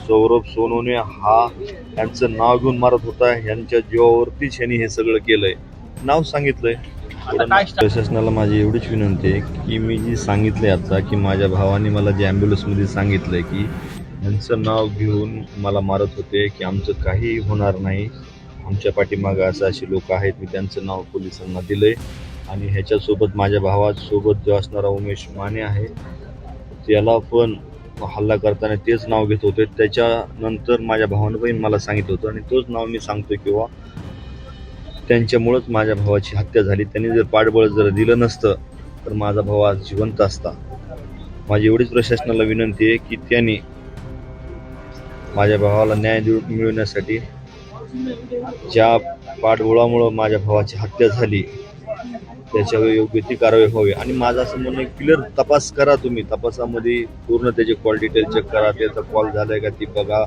सौरभ सोनवणे हा यांचं नाव घेऊन मारत होता. यांच्या जीवावरतीच यांनी हे सगळं केलंय. नाव सांगितलंय. प्रशासनाला माझी एवढीच विनंती आहे की मी जी सांगितलंय आता की माझ्या भावाने मला जे ॲम्ब्युलन्समध्ये सांगितलंय की यांचं नाव घेऊन मला मारत होते की आमचं काही होणार नाही, आमच्या पाठीमागं असे लोक आहेत. मी त्यांचं नाव पोलिसांना दिलंय आणि ह्याच्यासोबत माझ्या भावासोबत जो असणारा उमेश माने आहे त्याला पण हल्ला करताना तेच नाव घेत होते. त्याच्यानंतर माझ्या भावानं पण मला सांगितलं होतं आणि तोच नाव मी सांगतो किंवा त्यांच्यामुळंच माझ्या भावाची हत्या झाली. त्यांनी जर पाठबळ जर दिलं नसतं तर माझा भाव आज जिवंत असता. माझी एवढीच प्रशासनाला विनंती आहे की त्यांनी माझ्या भावाला न्याय मिळवण्यासाठी ज्या पाठबळामुळं माझ्या भावाची हत्या झाली त्याच्यावर योग्य ती कारवाई व्हावी. आणि माझं असं म्हणणं क्लिअर तपास करा. तुम्ही तपासामध्ये पूर्ण त्याचे कॉल डिटेल चेक करा. त्याचा कॉल झालाय का ती बघा.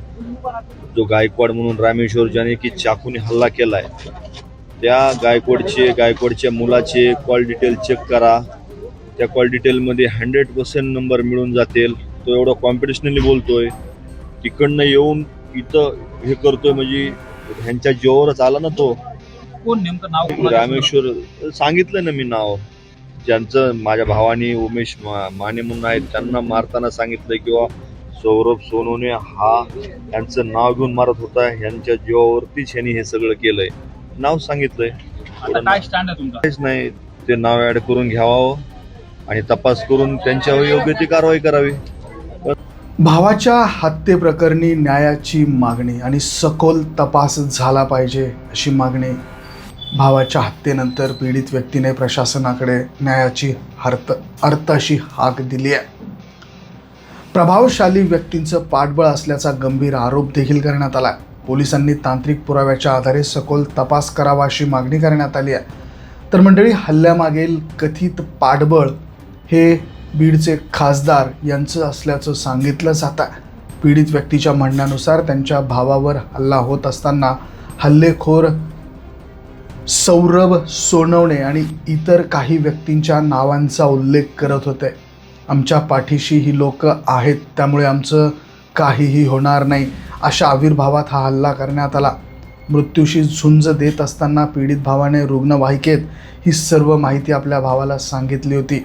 जो गायकवाड म्हणून रामेश्वर ज्याने की चाकूने हल्ला केलाय त्या गायकवाडच्या मुलाचे कॉल डिटेल चेक करा. त्या कॉल डिटेलमध्ये 100% नंबर मिळून जातील. तो एवढा कॉम्पिटिशनली बोलतोय, तिकडनं येऊन इथं हे करतोय, म्हणजे ह्यांच्या जीवावरच आला ना तो. कोण नेमकं नाव? रामेश्वर सांगितलं ना मी नाव. ज्यांचं माझ्या भावाने उमेश माने म्हणून आहेत त्यांना मारताना सांगितलं किंवा सौरभ सोनवणे हा यांचं नाव घेऊन मारत होता. यांच्या जीवावरतीच यांनी हे सगळं केलंय. नाव सांगितलंय. काय स्टँड आहे तुमचा? काहीच नाही, ते नाव ऍड करून घ्यावं आणि तपास करून त्यांच्यावर योग्य ती कारवाई करावी. भावाच्या हत्येप्रकरणी न्यायाची मागणी आणि सखोल तपास झाला पाहिजे अशी मागणी भावाच्या हत्येनंतर पीडित व्यक्तीने प्रशासनाकडे न्यायाची अर्थ अशी हाक दिली आहे. प्रभावशाली व्यक्तींचं पाठबळ असल्याचा गंभीर आरोप देखील करण्यात आला. पोलिसांनी तांत्रिक पुराव्याच्या आधारे सखोल तपास करावा अशी मागणी करण्यात आली आहे. तर मंडळी, हल्ल्यामागील कथित पाठबळ हे बीडचे खासदार यांचं असल्याचं सांगितलं जातं. पीडित व्यक्तीच्या म्हणण्यानुसार त्यांच्या भावावर हल्ला होत असताना हल्लेखोर सौरभ सोनवणे आणि इतर काही व्यक्तींच्या नावांचा उल्लेख करत होते. आमच्या पाठीशी ही लोक आहेत, त्यामुळे आमचं काहीही होणार नाही अशा आविर्भावात हा हल्ला करण्यात आला. मृत्यूशी झुंज देत असताना पीडित भावाने रुग्णवाहिकेत ही सर्व माहिती आपल्या भावाला सांगितली होती.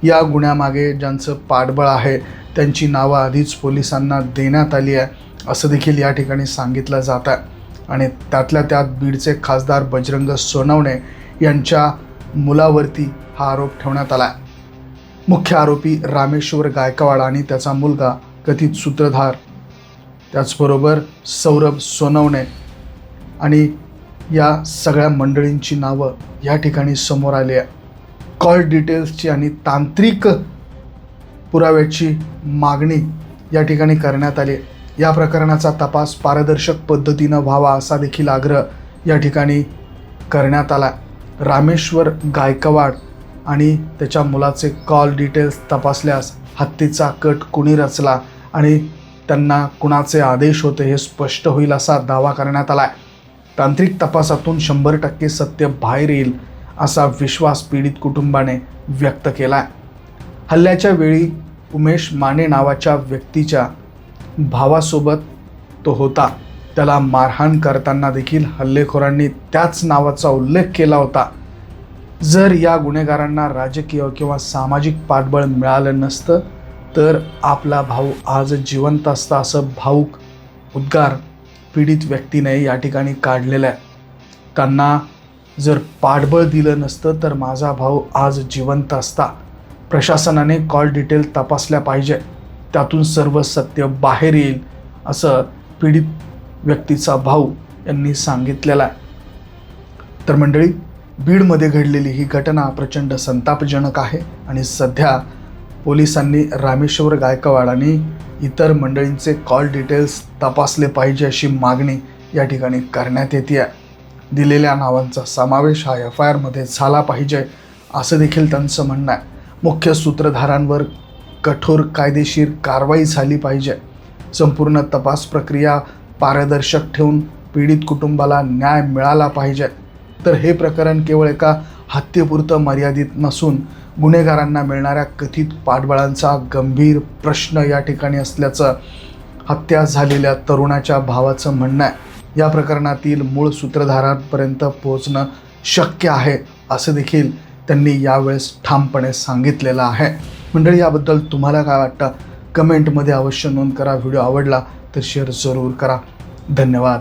या गुन्ह्यामागे ज्यांचं पाठबळ आहे त्यांची नावं आधीच पोलिसांना देण्यात आली आहे असं देखील या ठिकाणी सांगितलं जात आहे. आणि त्यातल्या त्यात बीडचे खासदार बजरंग सोनवणे यांच्या मुलावरती हा आरोप ठेवण्यात आला आहे. मुख्य आरोपी रामेश्वर गायकवाड आणि त्याचा मुलगा कथित सूत्रधार, त्याचबरोबर सौरभ सोनवणे आणि या सगळ्या मंडळींची नावं या ठिकाणी समोर आली आहे. कॉल डिटेल्सची आणि तांत्रिक पुराव्याची मागणी या ठिकाणी करण्यात आली. या प्रकरणाचा तपास पारदर्शक पद्धतीनं व्हावा असा देखील आग्रह या ठिकाणी करण्यात आला. रामेश्वर गायकवाड आणि त्याच्या मुलाचे कॉल डिटेल्स तपासल्यास हत्येचा कट कुणी रचला आणि त्यांना कुणाचे आदेश होते हे स्पष्ट होईल असा दावा करण्यात आला आहे. तांत्रिक तपासातून 100% सत्य बाहेर येईल असा विश्वास पीडित कुटुंबाने व्यक्त केला आहे. हल्ल्याच्या वेळी उमेश माने नावाच्या व्यक्तीच्या भावासोबत तो होता. त्याला मारहाण करताना देखील हल्लेखोरांनी त्याच नावाचा उल्लेख केला होता. जर या गुन्हेगारांना राजकीय किंवा सामाजिक पाठबळ मिळालं नसतं तर आपला भाऊ आज जिवंत असता असं भाऊक उद्गार पीडित व्यक्तीने या ठिकाणी काढलेला आहे. त्यांना जर पाठबळ दिलं नसतं तर माझा भाऊ आज जिवंत असता. प्रशासनाने कॉल डिटेल तपासल्या पाहिजे, त्यातून सर्व सत्य बाहेर येईल असं पीडित व्यक्तीचा भाऊ यांनी सांगितलेलं आहे. तर मंडळी, बीडमध्ये घडलेली ही घटना प्रचंड संतापजनक आहे आणि सध्या पोलिसांनी रामेश्वर गायकवाड आणि इतर मंडळींचे कॉल डिटेल्स तपासले पाहिजे अशी मागणी या ठिकाणी करण्यात येते आहे. दिलेल्या नावांचा समावेश हा FIR मध्ये झाला पाहिजे असं देखील त्यांचं म्हणणं आहे. मुख्य सूत्रधारांवर कठोर कायदेशीर कारवाई झाली पाहिजे. संपूर्ण तपास प्रक्रिया पारदर्शक ठेवून पीडित कुटुंबाला न्याय मिळाला पाहिजे. तर हे प्रकरण केवळ एका हत्येपुरतं मर्यादित नसून गुन्हेगारांना मिळणाऱ्या कथित पाठबळांचा गंभीर प्रश्न या ठिकाणी असल्याचं हत्या झालेल्या तरुणाच्या भावाचं म्हणणं आहे या प्रकरणातील मूळ सूत्रधारांपर्यंत पोहोचणं शक्य आहे असं देखील त्यांनी यावेळेस ठामपणे सांगितलेलं आहे. मंडळी, याबद्दल तुम्हाला काय वाटतं कमेंटमध्ये अवश्य नोंद करा. व्हिडिओ आवडला तर शेअर जरूर करा. धन्यवाद.